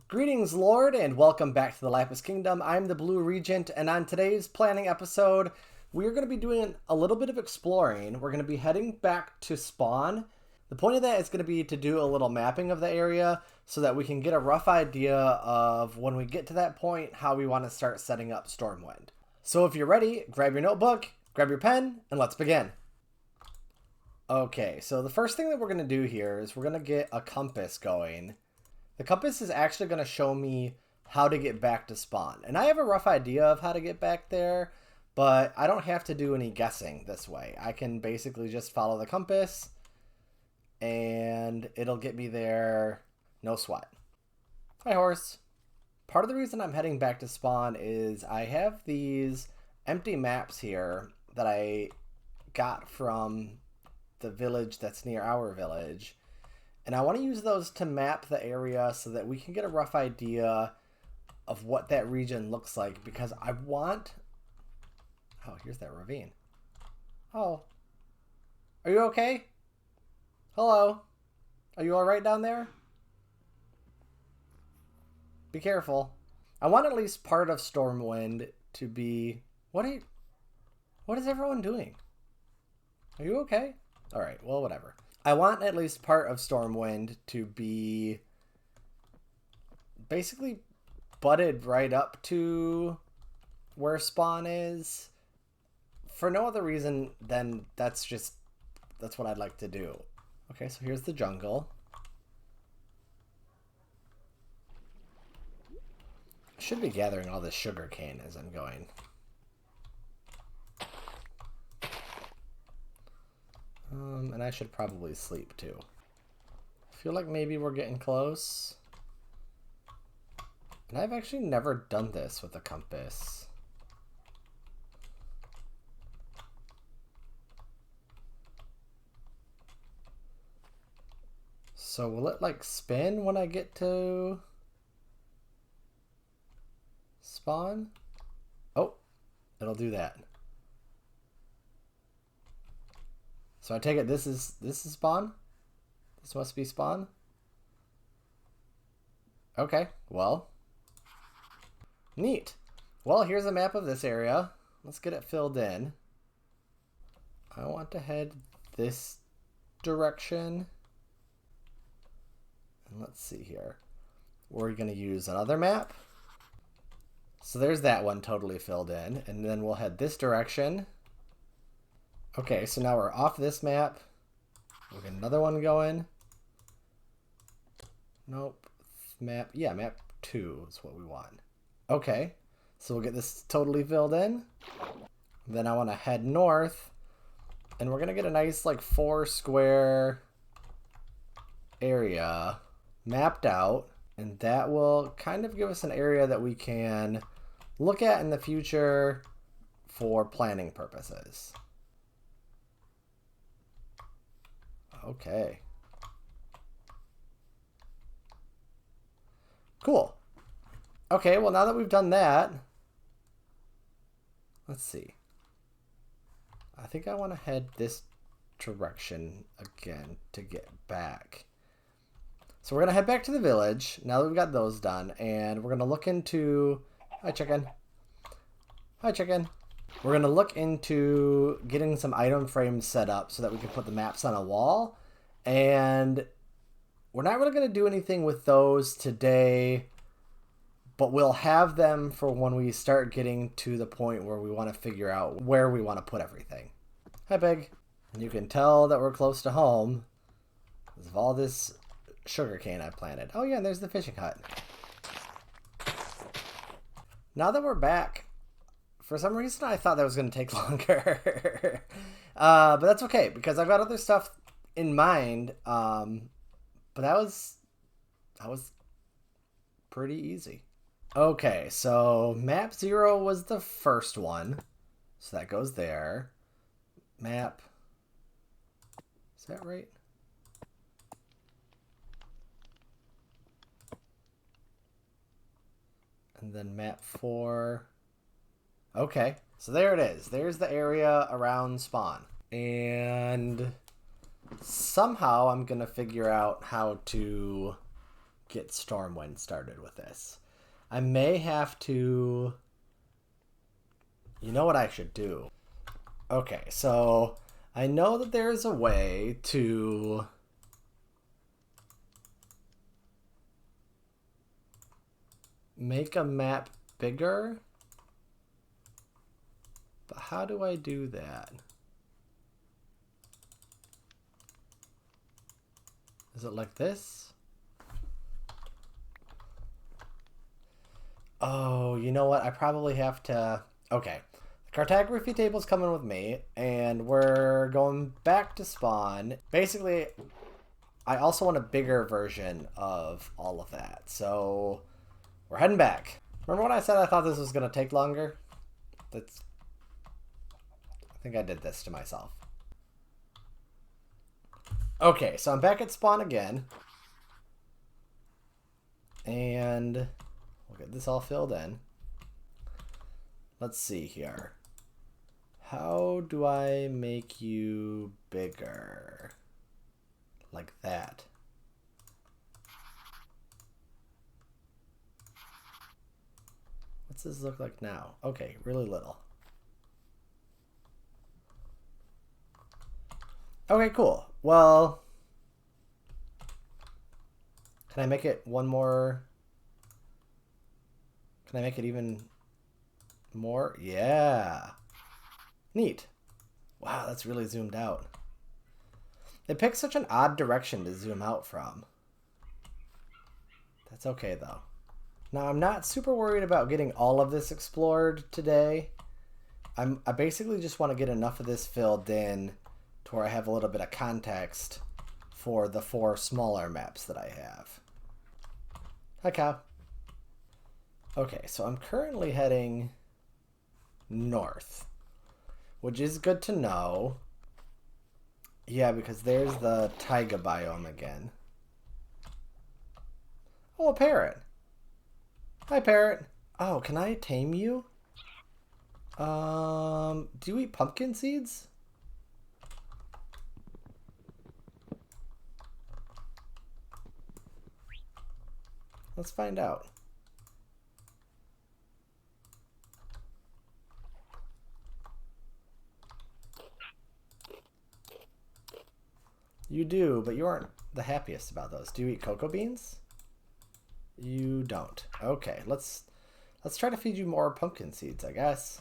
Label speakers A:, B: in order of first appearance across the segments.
A: Greetings, Lord, and welcome back to the Lapis Kingdom. I'm the Blue Regent, and on today's planning episode, we're going to be doing a little bit of exploring. We're going to be heading back to spawn. The point of that is going to be to do a little mapping of the area so that we can get a rough idea of when we get to that point, how we want to start setting up Stormwind. So if you're ready, grab your notebook, grab your pen, and let's begin. Okay, so the first thing that we're going to do here is we're going to get a compass going. The compass is actually going to show me how to get back to spawn. And I have a rough idea of how to get back there, but I don't have to do any guessing this way. I can basically just follow the compass and it'll get me there, no sweat. Hi, horse. Part of the reason I'm heading back to spawn is I have these empty maps here that I got from the village that's near our village. And I want to use those to map the area so that we can get a rough idea of what that region looks like, because I want... Oh, here's that ravine. Oh. Are you okay? Hello? Are you alright down there? Be careful. I want at least part of Stormwind to be... What is everyone doing? Are you okay? Alright, well, whatever. I want at least part of Stormwind to be basically butted right up to where spawn is. For no other reason than that's what I'd like to do. Okay, so here's the jungle. I should be gathering all this sugar cane as I'm going. And I should probably sleep too. I feel like maybe we're getting close. And I've actually never done this with a compass. So will it like spin when I get to spawn? Oh, it'll do that. So I take it this is spawn? This must be spawn? Okay, well. Neat. Well, here's a map of this area. Let's get it filled in. I want to head this direction. And let's see here. We're going to use another map. So there's that one totally filled in. And then we'll head this direction. Okay, so now we're off this map. We'll get another one going. Nope. Map 2 is what we want. Okay, so we'll get this totally filled in. Then I want to head north. And we're going to get a nice like 4 square area mapped out. And that will kind of give us an area that we can look at in the future for planning purposes. Okay. Cool. Okay, well, now that we've done that, let's see. I think I want to head this direction again to get back. So we're going to head back to the village now that we've got those done, and we're going to look into... Hi, chicken. Hi, chicken. We're going to look into getting some item frames set up so that we can put the maps on a wall. And we're not really going to do anything with those today, but we'll have them for when we start getting to the point where we want to figure out where we want to put everything. Hi, Pig. And you can tell that we're close to home because of all this sugarcane I planted. Oh, yeah, and there's the fishing hut. Now that we're back, for some reason, I thought that was going to take longer. But that's okay, because I've got other stuff in mind. But that was pretty easy. Okay, so map 0 was the first one. So that goes there. Map... Is that right? And then map 4... Okay, so there it is. There's the area around spawn. And somehow I'm going to figure out how to get Stormwind started with this. I may have to... You know what I should do? Okay, so I know that there's a way to... make a map bigger. But how do I do that? Is it like this? Oh, you know what? I probably have to... Okay. The cartography table's coming with me, and we're going back to spawn. Basically, I also want a bigger version of all of that. So, we're heading back. Remember when I said I thought this was going to take longer? I think I did this to myself. Okay, so I'm back at spawn again. And we'll get this all filled in. Let's see here. How do I make you bigger? Like that. What's this look like now? Okay, really little. Okay, cool. Well, can I make it one more? Can I make it even more? Yeah. Neat. Wow, that's really zoomed out. It picks such an odd direction to zoom out from. That's okay, though. Now, I'm not super worried about getting all of this explored today. I basically just want to get enough of this filled in to where I have a little bit of context for the 4 smaller maps that I have. Hi, cow. Okay, so I'm currently heading north, which is good to know. Yeah, because there's the taiga biome again. Oh, a parrot. Hi, parrot. Oh, can I tame you? Do you eat pumpkin seeds? Let's find out. You do, but you aren't the happiest about those. Do you eat cocoa beans? You don't. Okay, let's try to feed you more pumpkin seeds, I guess.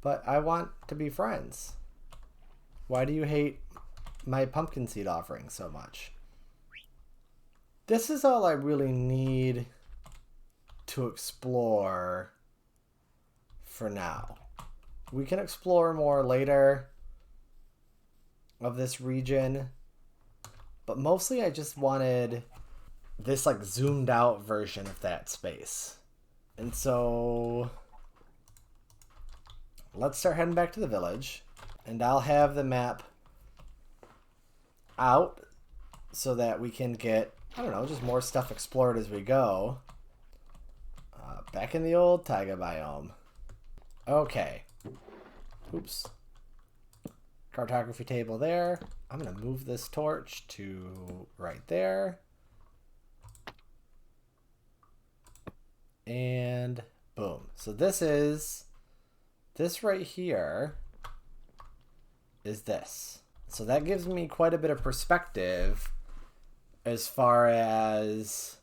A: But I want to be friends. Why do you hate my pumpkin seed offering so much? This is all I really need to explore for now. We can explore more later of this region, but mostly I just wanted this like zoomed out version of that space. And so let's start heading back to the village, and I'll have the map out so that we can get, I don't know, just more stuff explored as we go. Back in the old taiga biome. Okay. Oops. Cartography table there. I'm going to move this torch to right there. And boom. So this right here is this. So that gives me quite a bit of perspective as far as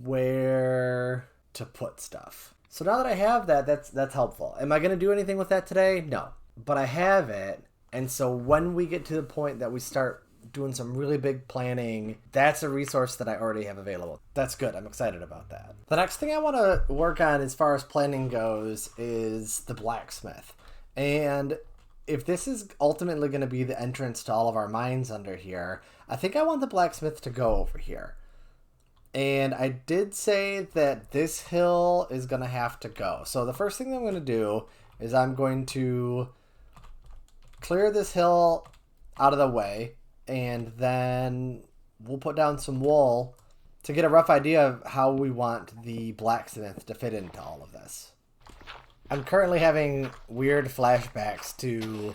A: where to put stuff. So now that I have that, that's helpful. Am I going to do anything with that today? No. But I have it, and so when we get to the point that we start doing some really big planning, that's a resource that I already have available. That's good. I'm excited about that. The next thing I want to work on as far as planning goes is the blacksmith. And if this is ultimately going to be the entrance to all of our mines under here, I think I want the blacksmith to go over here. And I did say that this hill is going to have to go. So the first thing that I'm going to do is I'm going to clear this hill out of the way, and then we'll put down some wool to get a rough idea of how we want the blacksmith to fit into all of this. I'm currently having weird flashbacks to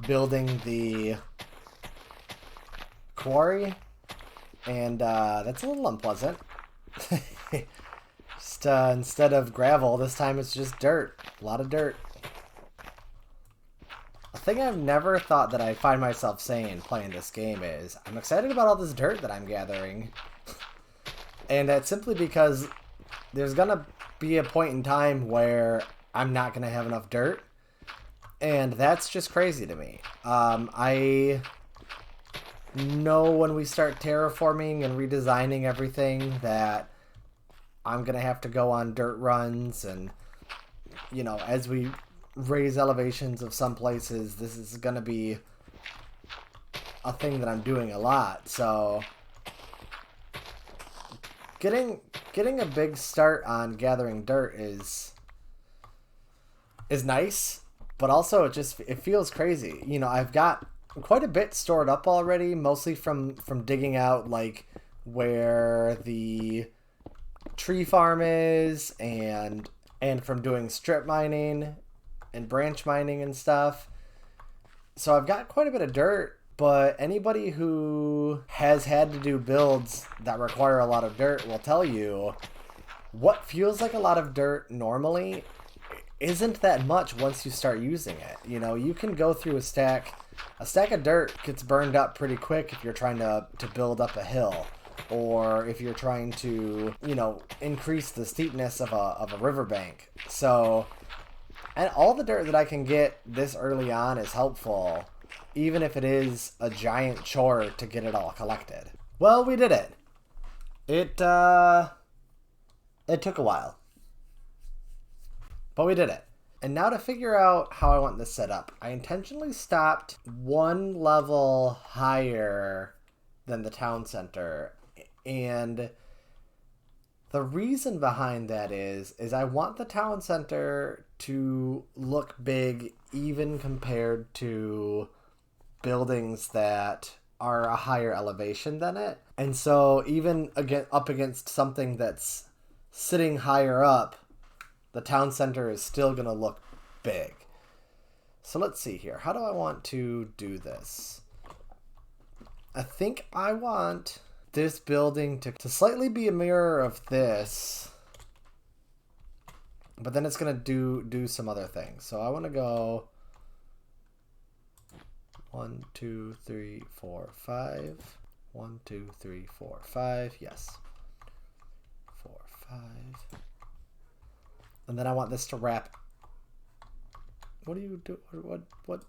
A: building the quarry, and that's a little unpleasant. Just instead of gravel, this time it's just dirt. A lot of dirt. A thing I've never thought that I'd find myself saying playing this game is, I'm excited about all this dirt that I'm gathering. And that's simply because there's gonna be a point in time where I'm not gonna have enough dirt. And that's just crazy to me. I know when we start terraforming and redesigning everything that I'm gonna have to go on dirt runs, and you know, as we raise elevations of some places, this is gonna be a thing that I'm doing a lot. So getting a big start on gathering dirt is nice, but also it feels crazy. You know, I've got quite a bit stored up already, mostly from digging out like where the tree farm is, and from doing strip mining and branch mining and stuff. So I've got quite a bit of dirt, but anybody who has had to do builds that require a lot of dirt will tell you what feels like a lot of dirt normally isn't that much once you start using it. You know, you can go through a stack of dirt gets burned up pretty quick if you're trying to build up a hill, or if you're trying to, you know, increase the steepness of a riverbank. So, and all the dirt that I can get this early on is helpful, even if it is a giant chore to get it all collected. Well, we did it. It took a while, but we did it. And now to figure out how I want this set up, I intentionally stopped one level higher than the town center. And the reason behind that is I want the town center to look big even compared to buildings that are a higher elevation than it. And so even up against something that's sitting higher up, the town center is still going to look big. So let's see here. How do I want to do this? I think I want this building to slightly be a mirror of this, but then it's going to do some other things. So I want to go 1, 2, 3, 4, 5. 1, 2, 3, 4, 5. Yes. 4, 5. And then I want this to wrap. What do you do? What?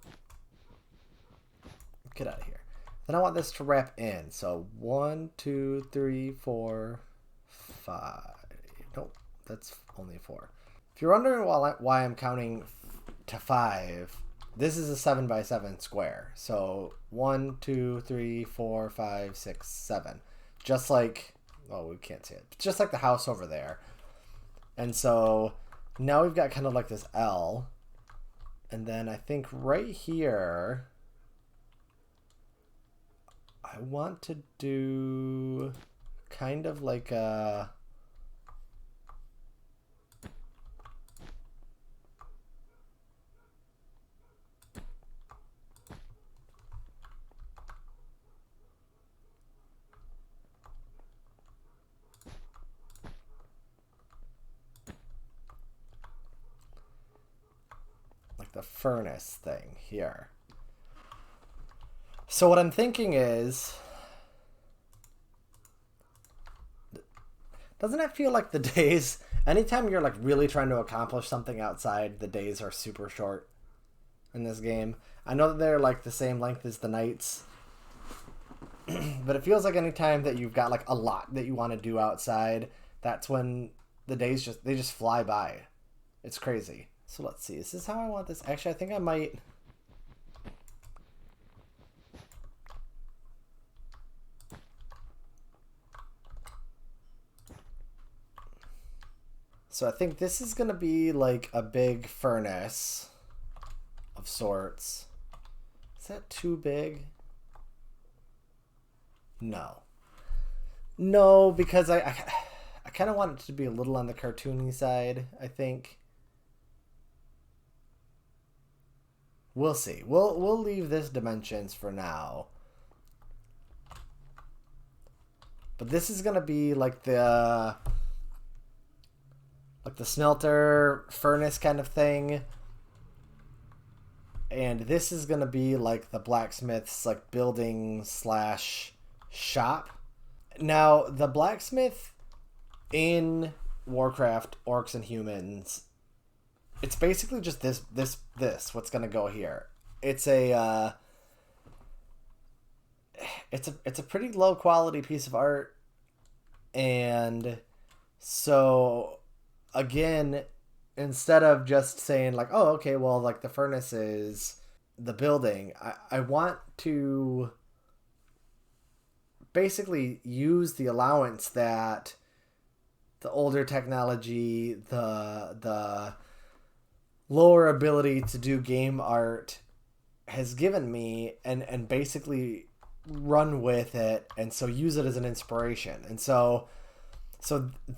A: Get out of here. Then I want this to wrap in. So 1, 2, 3, 4, 5. Nope, that's only 4. If you're wondering why I'm counting to 5, this is a 7 by 7 square. So 1, 2, 3, 4, 5, 6, 7. Just like, well, we can't see it. Just like the house over there. And so now we've got kind of like this L. And then I think right here, I want to do kind of like a... the furnace thing here. So what I'm thinking is, doesn't it feel like the days, anytime you're like really trying to accomplish something outside, the days are super short in this game? I know that they're like the same length as the nights, but it feels like anytime that you've got like a lot that you want to do outside, that's when the days just fly by. It's crazy. So let's see. Is this how I want this? Actually, I think I might... So I think this is going to be like a big furnace of sorts. Is that too big? No. No, because I kind of want it to be a little on the cartoony side, I think. We'll see. We'll leave this dimensions for now. But this is gonna be like the smelter furnace kind of thing. And this is gonna be like the blacksmith's like building slash shop. Now the blacksmith in Warcraft Orcs and Humans, it's basically just this what's gonna go here. It's a it's a pretty low quality piece of art, and so again, instead of just saying like, oh, okay, well, like the furnace is the building, I want to basically use the allowance that the older technology, the lower ability to do game art has given me, and basically run with it, and so use it as an inspiration. And so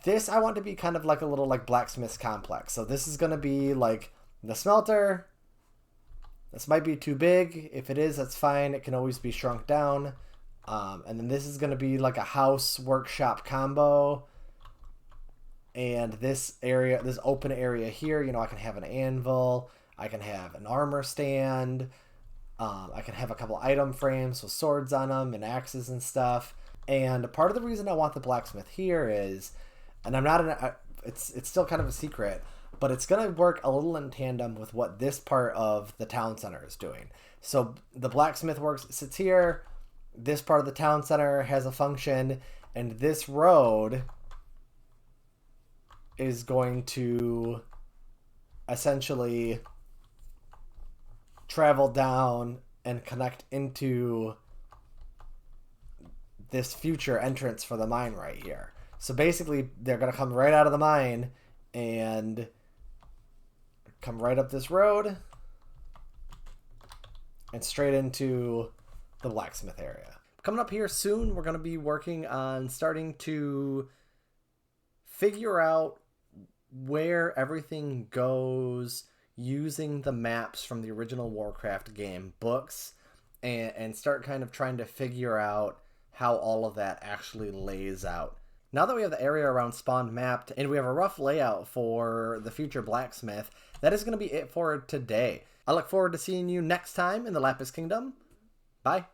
A: this I want to be kind of like a little like blacksmith complex. So this is going to be like the smelter. This might be too big. If it is, that's fine. It can always be shrunk down. And then this is going to be like a house workshop combo. And this area, this open area here, you know, I can have an anvil. I can have an armor stand. I can have a couple item frames with swords on them and axes and stuff. And part of the reason I want the blacksmith here is, and I'm not, it's still kind of a secret, but it's going to work a little in tandem with what this part of the town center is doing. So the blacksmith sits here, this part of the town center has a function, and this road is going to essentially travel down and connect into this future entrance for the mine right here. So basically, they're going to come right out of the mine and come right up this road and straight into the blacksmith area. Coming up here soon, we're going to be working on starting to figure out where everything goes using the maps from the original Warcraft game books, and start kind of trying to figure out how all of that actually lays out. Now that we have the area around spawn mapped and we have a rough layout for the future blacksmith, that is going to be it for today. I look forward to seeing you next time in the Lapis Kingdom. Bye.